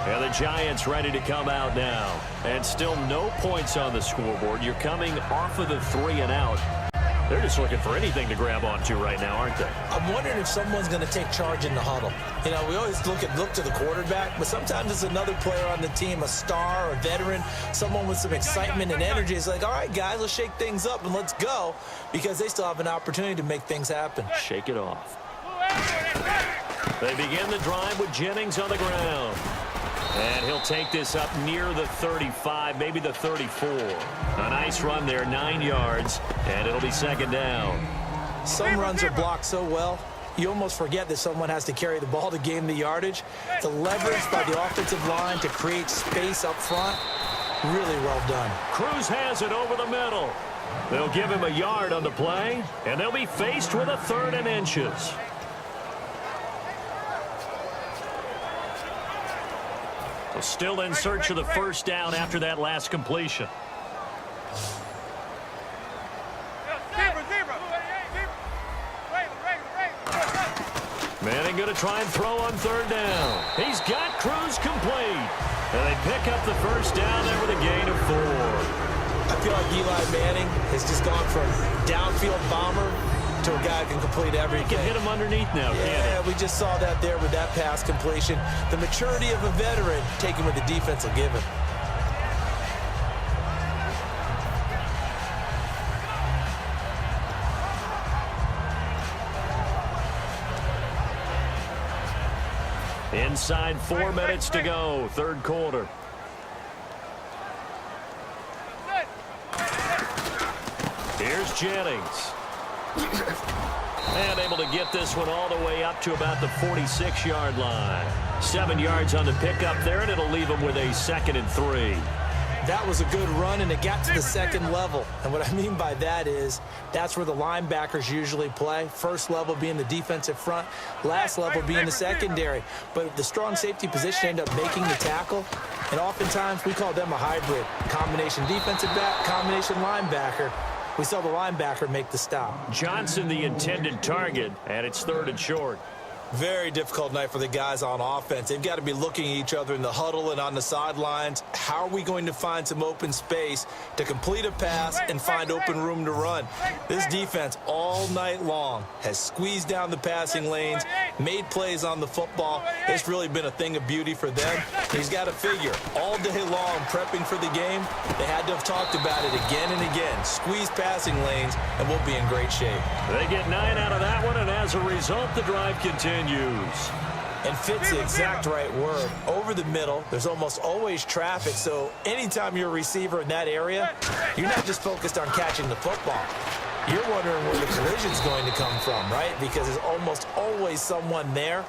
And the Giants ready to come out now. And still no points on the scoreboard. You're coming off of the 3 and out. They're just looking for anything to grab onto right now, aren't they? I'm wondering if someone's going to take charge in the huddle. You know, we always look to the quarterback, but sometimes it's another player on the team, a star, a veteran, someone with some excitement and energy. It's like, all right, guys, let's shake things up and let's go, because they still have an opportunity to make things happen. Shake it off. They begin the drive with Jennings on the ground. And he'll take this up near the 35, maybe the 34. A nice run there, 9 yards, and it'll be second down. Some runs are blocked so well, you almost forget that someone has to carry the ball to gain the yardage. The leverage by the offensive line to create space up front, really well done. Cruz has it over the middle. They'll give him a yard on the play, and they'll be faced with a 3rd and inches. Still in search of the first down after that last completion. Manning going to try and throw on 3rd down. He's got Cruz complete. And they pick up the first down there with a gain of 4. I feel like Eli Manning has just gone from downfield bomber to a guy who can complete everything. He can hit him underneath now, yeah, can't he? We just saw that there with that pass completion. The maturity of a veteran taken with the defense will give him. Inside 4 minutes to go, 3rd quarter. Here's Jennings. And able to get this one all the way up to about the 46-yard line. 7 yards on the pickup there, and it'll leave him with a 2nd and 3. That was a good run, and it got to the 2nd level. And what I mean by that is that's where the linebackers usually play. First level being the defensive front, last level being the secondary. But the strong safety position ended up making the tackle, and oftentimes we call them a hybrid. Combination defensive back, combination linebacker. We saw the linebacker make the stop. Johnson the intended target, and it's 3rd and short. Very difficult night for the guys on offense. They've got to be looking at each other in the huddle and on the sidelines. How are we going to find some open space to complete a pass and find open room to run? This defense all night long has squeezed down the passing lanes, made plays on the football. It's really been a thing of beauty for them. He's got to figure all day long prepping for the game. They had to have talked about it again and again. Squeeze passing lanes, and we'll be in great shape. They get 9 out of that one, and as a result, the drive continues. And fit's the exact right word. Over the middle, there's almost always traffic, so anytime you're a receiver in that area, you're not just focused on catching the football. You're wondering where the collision's going to come from, right? Because there's almost always someone there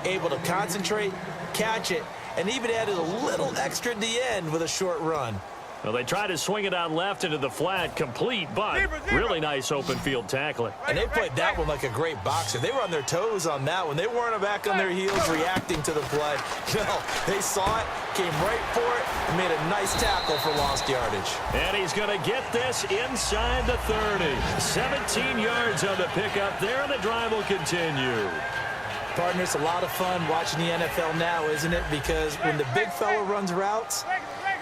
able to concentrate, catch it, and even added a little extra at the end with a short run. Well, they try to swing it out left into the flat, complete, but really nice open field tackling. And they played that one like a great boxer. They were on their toes on that one. They weren't back on their heels reacting to the play. No, they saw it, came right for it, and made a nice tackle for lost yardage. And he's going to get this inside the 30. 17 yards on the pickup there, and the drive will continue. Partner, it's a lot of fun watching the NFL now, isn't it? Because when the big fella runs routes,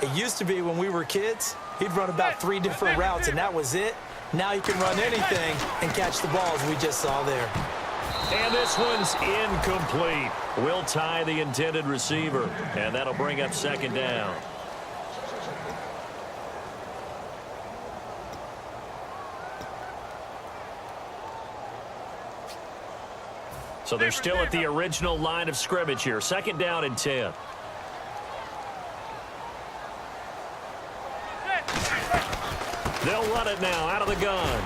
it used to be when we were kids, he'd run about 3 different routes, and that was it. Now he can run anything and catch the ball, as we just saw there. And this one's incomplete. Will tie the intended receiver, and that'll bring up 2nd down. So they're still at the original line of scrimmage here. 2nd down and 10. They'll run it now out of the gun.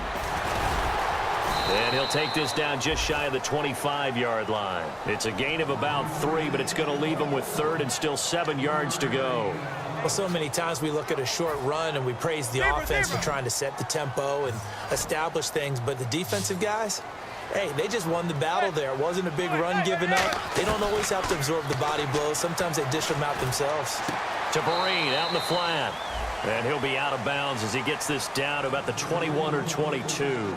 And he'll take this down just shy of the 25-yard line. It's a gain of about 3, but it's going to leave him with 3rd and still 7 yards to go. Well, so many times we look at a short run and we praise the offense for trying to set the tempo and establish things, but the defensive guys, hey, they just won the battle there. It wasn't a big run given up. They don't always have to absorb the body blows. Sometimes they dish them out themselves. To Breen out in the flat. And he'll be out of bounds as he gets this down to about the 21 or 22.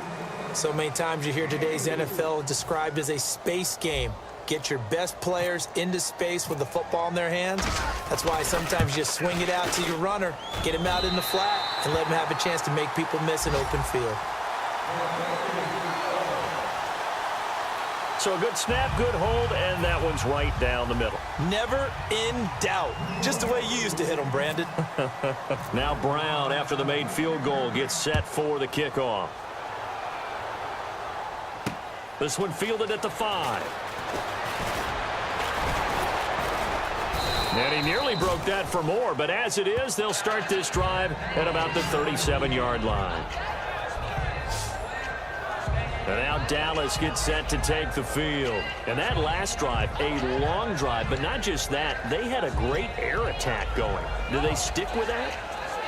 So many times you hear today's NFL described as a space game. Get your best players into space with the football in their hands. That's why sometimes you just swing it out to your runner, get him out in the flat, and let him have a chance to make people miss an open field. So a good snap, good hold, and that one's right down the middle. Never in doubt. Just the way you used to hit them, Brandon. Now Brown, after the made field goal, gets set for the kickoff. This one fielded at the 5. And he nearly broke that for more, but as it is, they'll start this drive at about the 37-yard line. And now Dallas gets set to take the field. And that last drive, a long drive, but not just that, they had a great air attack going. Do they stick with that?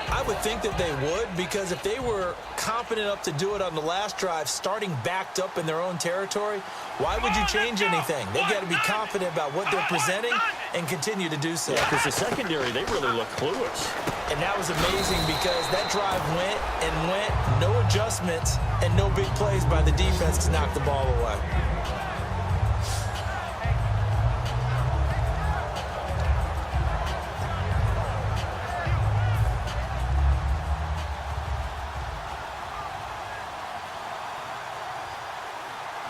I would think that they would, because if they were confident enough to do it on the last drive, starting backed up in their own territory, why would you change anything? They've got to be confident about what they're presenting and continue to do so. Yeah, because the secondary, they really look clueless. And that was amazing because that drive went and went, no adjustments, and no big plays by the defense to knock the ball away.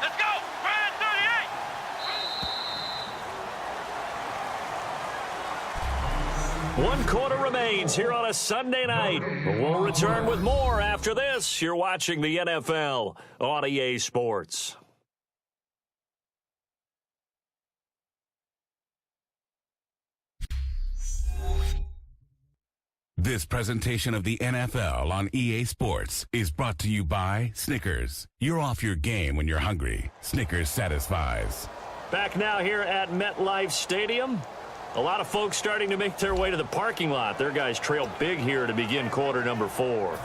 Let's go! Ryan 38! One quarter remains here on a Sunday night. We'll return with more after this. You're watching the NFL on EA Sports. This presentation of the NFL on EA Sports is brought to you by Snickers. You're off your game when you're hungry. Snickers satisfies. Back now here at MetLife Stadium. A lot of folks starting to make their way to the parking lot. Their guys trail big here to begin quarter number 4.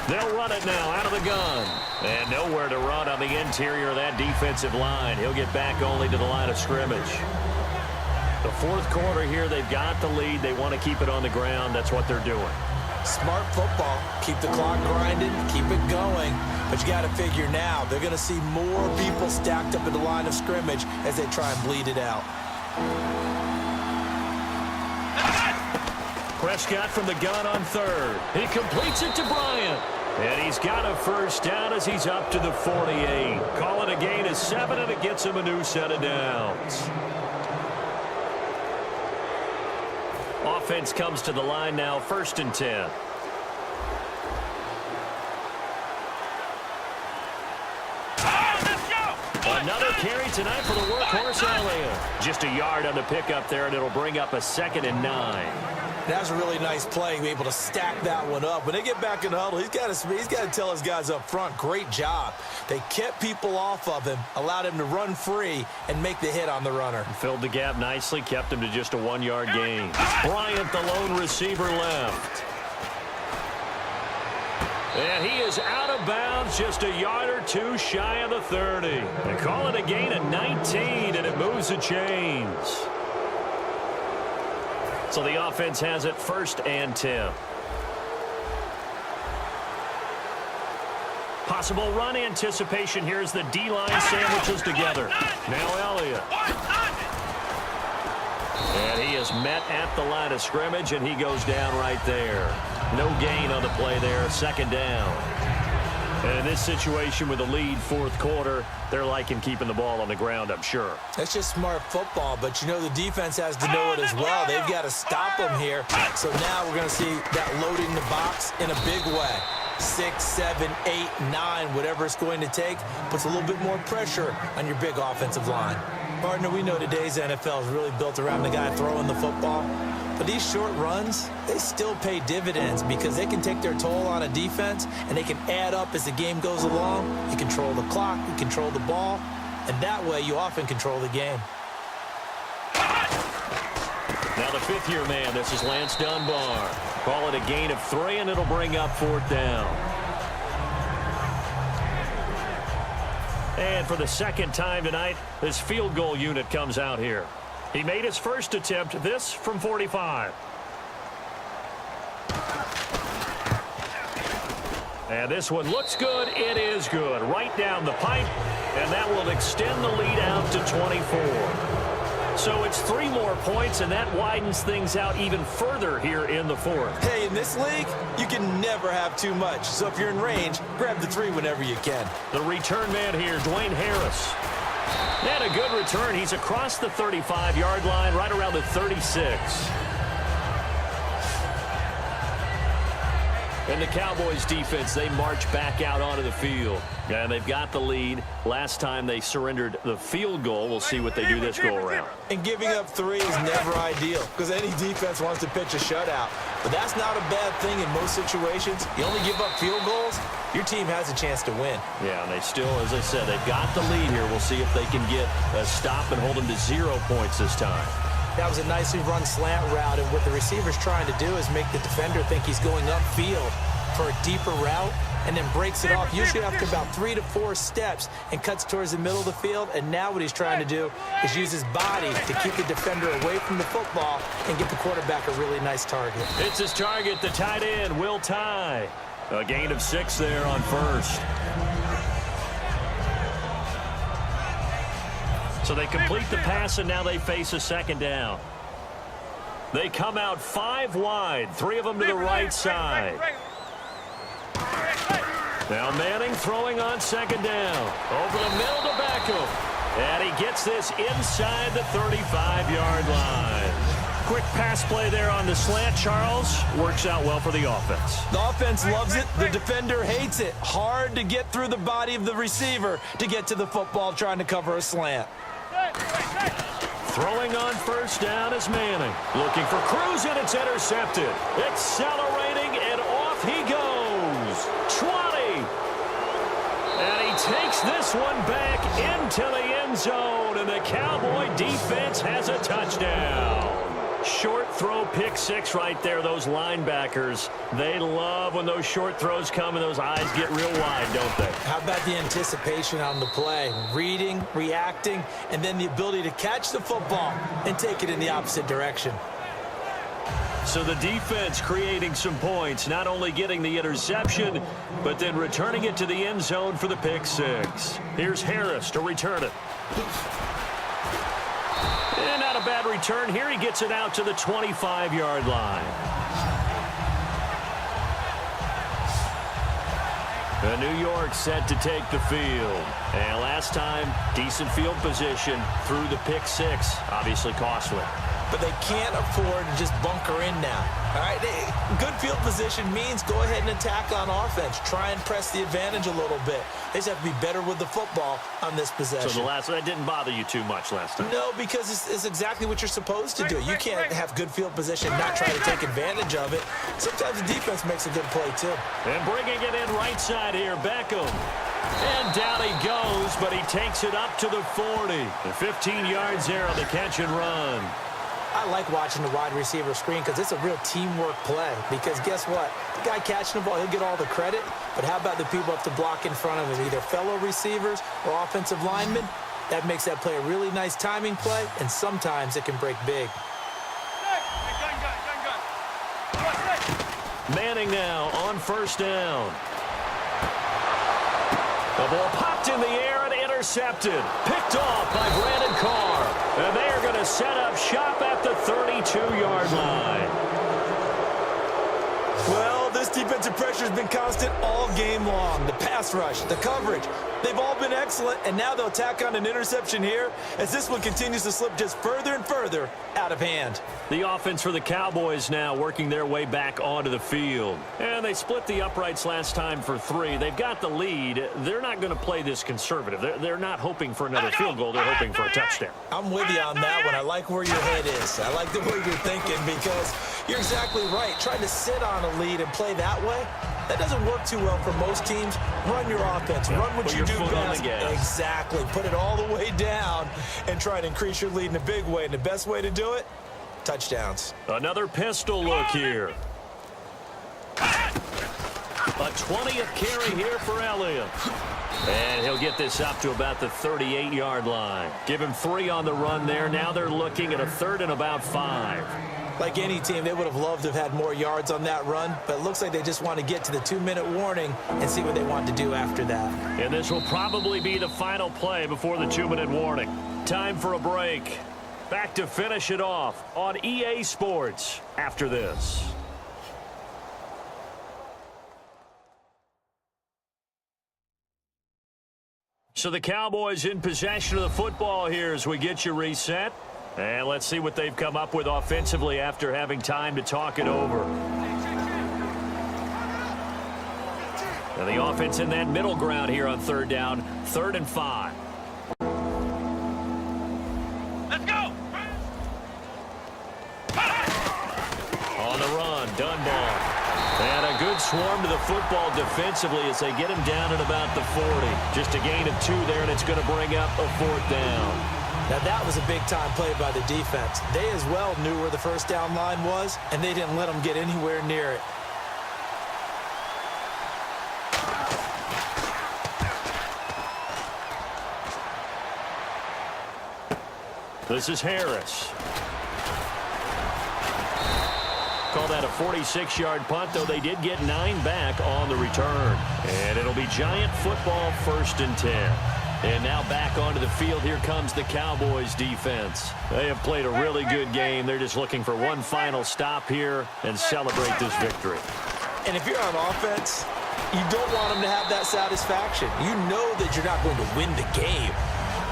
They'll run it now out of the gun. And nowhere to run on the interior of that defensive line. He'll get back only to the line of scrimmage. The fourth quarter here, they've got the lead. They want to keep it on the ground. That's what they're doing. Smart football. Keep the clock grinding, keep it going. But you got to figure now, they're going to see more people stacked up at the line of scrimmage as they try and bleed it out. Prescott from the gun on 3rd. He completes it to Bryant. And he's got a first down as he's up to the 48. Call it a gain of 7, and it gets him a new set of downs. Offense comes to the line now, 1st and 10. Another carry tonight for the workhorse Elliott. Just a yard on the pickup there, and it'll bring up a 2nd and 9. That was a really nice play, able to stack that one up. When they get back in the huddle, he's got to tell his guys up front, great job. They kept people off of him, allowed him to run free and make the hit on the runner. Filled the gap nicely, kept him to just a 1-yard gain. Bryant, the lone receiver, left. And he is out of bounds, just a yard or 2 shy of the 30. They call it a gain of 19, and it moves the chains. So the offense has it 1st and 10. Possible run anticipation here as the D-line sandwiches together. Now Elliott. And he is met at the line of scrimmage, and he goes down right there. No gain on the play there, 2nd down. And in this situation with the lead 4th quarter, they're liking keeping the ball on the ground, I'm sure. That's just smart football, but you know the defense has to know it as well. They've got to stop them here. So now we're going to see that loading the box in a big way. 6, 7, 8, 9, whatever it's going to take, puts a little bit more pressure on your big offensive line. Partner, we know today's NFL is really built around the guy throwing the football. But these short runs, they still pay dividends because they can take their toll on a defense and they can add up as the game goes along. You control the clock, you control the ball, and that way you often control the game. Now the fifth-year man, this is Lance Dunbar. Call it a gain of 3, and it'll bring up 4th down. And for the second time tonight, this field goal unit comes out here. He made his first attempt, this from 45. And this one looks good. It is good. Right down the pipe, and that will extend the lead out to 24. So it's 3 more points, and that widens things out even further here in the 4th. Hey, in this league, you can never have too much. So if you're in range, grab the 3 whenever you can. The return man here, Dwayne Harris. And a good return. He's across the 35-yard line, right around the 36. And the Cowboys defense, they march back out onto the field. And they've got the lead. Last time they surrendered the field goal. We'll see what they do this go-around. And giving up 3 is never ideal because any defense wants to pitch a shutout. But that's not a bad thing in most situations. You only give up field goals, your team has a chance to win. Yeah, and they still, as I said, they've got the lead here. We'll see if they can get a stop and hold them to 0 points this time. That was a nicely run slant route, and what the receiver's trying to do is make the defender think he's going upfield for a deeper route and then breaks it off usually after about 3 to 4 steps and cuts towards the middle of the field. And now what he's trying to do is use his body to keep the defender away from the football and get the quarterback a really nice target. It's his target, the tight end, Will Tye. A gain of 6 there on first. So they complete the pass, and now they face a 2nd down. They come out 5 wide, 3 of them to the right side. Now Manning throwing on 2nd down. Over the middle to Beckham. And he gets this inside the 35-yard line. Quick pass play there on the slant, Charles. Works out well for the offense. The offense loves it. The defender hates it. Hard to get through the body of the receiver to get to the football trying to cover a slant. Throwing on 1st down is Manning. Looking for Cruz, and it's intercepted. Accelerating, and off he goes. 20. And he takes this one back into the end zone, and the Cowboy defense has a touchdown. Short throw, pick 6 right there. Those linebackers, they love when those short throws come and those eyes get real wide, don't they? How about the anticipation on the play? Reading, reacting, and then the ability to catch the football and take it in the opposite direction. So the defense creating some points, not only getting the interception, but then returning it to the end zone for the pick 6. Here's Harris to return it. And not a bad return here. He gets it out to the 25-yard line. New York set to take the field. And last time, decent field position through the pick 6. Obviously costly. But they can't afford to just bunker in now. All right, good field position means go ahead and attack on offense. Try and press the advantage a little bit. They just have to be better with the football on this possession. So that didn't bother you too much last time? No, because it's exactly what you're supposed to do. You can't have good field position and not try to take advantage of it. Sometimes the defense makes a good play, too. And bringing it in right side here, Beckham. And down he goes, but he takes it up to the 40. The 15 yards there on the catch and run. I like watching the wide receiver screen because it's a real teamwork play. Because guess what? The guy catching the ball, he'll get all the credit. But how about the people up to block in front of him, either fellow receivers or offensive linemen? That makes that play a really nice timing play, and sometimes it can break big. Manning now on 1st down. The ball popped in the air and intercepted. Picked off by Brandon Carr. And they are going to set up shop at the 32-yard line. Well, this defensive pressure has been constant all game long. The pass rush, the coverage, they've all been excellent, and now they'll tack on an interception here as this one continues to slip just further and further out of hand. The offense for the Cowboys now working their way back onto the field. And they split the uprights last time for 3. They've got the lead. They're not going to play this conservative. They're not hoping for another field goal. They're hoping for a touchdown. I'm with you on that one. I like where your head is. I like the way you're thinking because you're exactly right. Trying to sit on a lead and play that way, that doesn't work too well for most teams. Run your offense. Run what you do best. Exactly. Put it all the way down and try to increase your lead in a big way. And the best way to do it, touchdowns. Another pistol look here. A 20th carry here for Elliott. And he'll get this up to about the 38-yard line. Give him 3 on the run there. Now they're looking at a 3rd and about 5. Like any team, they would have loved to have had more yards on that run, but it looks like they just want to get to the 2-minute warning and see what they want to do after that. And this will probably be the final play before the 2-minute warning. Time for a break. Back to finish it off on EA Sports after this. So the Cowboys in possession of the football here as we get you reset. And let's see what they've come up with offensively after having time to talk it over. And the offense in that middle ground here on 3rd down, 3rd and 5. Let's go! On the run, Dunbar. And a good swarm to the football defensively as they get him down at about the 40. Just a gain of 2 there, and it's going to bring up a 4th down. Now, that was a big-time play by the defense. They as well knew where the first down line was, and they didn't let them get anywhere near it. This is Harris. Call that a 46-yard punt, though they did get 9 back on the return. And it'll be Giant football, 1st and 10. And now back onto the field, here comes the Cowboys defense. They have played a really good game. They're just looking for one final stop here and celebrate this victory. And if you're on offense, you don't want them to have that satisfaction. You know that you're not going to win the game,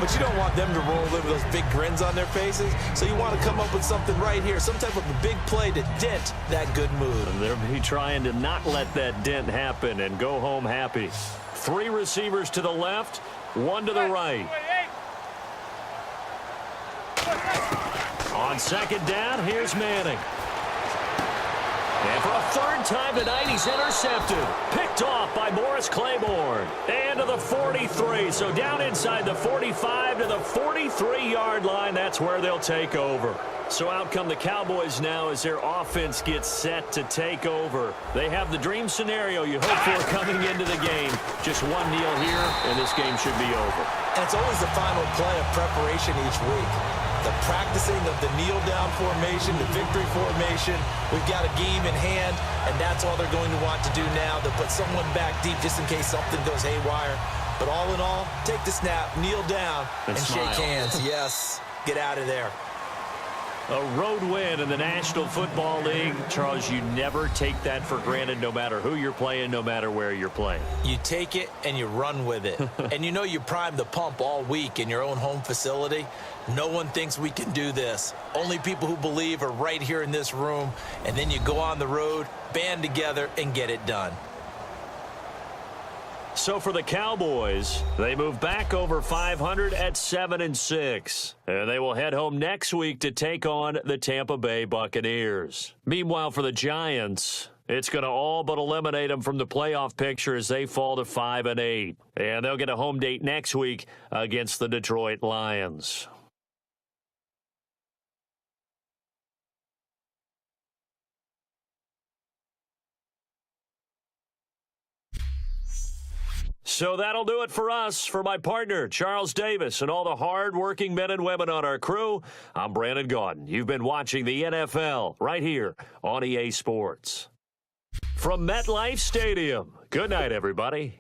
but you don't want them to roll over those big grins on their faces. So you want to come up with something right here, some type of a big play to dent that good mood. And they'll be trying to not let that dent happen and go home happy. 3 receivers to the left, 1 to the right. On 2nd down, here's Manning. And for a 3rd time tonight, he's intercepted. Picked off by Morris Claiborne. And to the 43. So down inside the 45 to the 43-yard line. That's where they'll take over. So out come the Cowboys now as their offense gets set to take over. They have the dream scenario you hope for coming into the game. Just 1 kneel here, and this game should be over. And it's always the final play of preparation each week. The practicing of the kneel-down formation, the victory formation. We've got a game in hand, and that's all they're going to want to do now. They'll put someone back deep just in case something goes haywire. But all in all, take the snap, kneel down, and shake hands. Yes, get out of there. A road win in the National Football League. Charles, you never take that for granted no matter who you're playing, no matter where you're playing. You take it and you run with it. And you know you primed the pump all week in your own home facility. No one thinks we can do this. Only people who believe are right here in this room. And then you go on the road, band together, and get it done. So for the Cowboys, they move back over 500 at 7-6. And they will head home next week to take on the Tampa Bay Buccaneers. Meanwhile, for the Giants, it's going to all but eliminate them from the playoff picture as they fall to 5-8. And they'll get a home date next week against the Detroit Lions. So that'll do it for us. For my partner, Charles Davis, and all the hard-working men and women on our crew, I'm Brandon Gaudin. You've been watching the NFL right here on EA Sports. From MetLife Stadium, good night, everybody.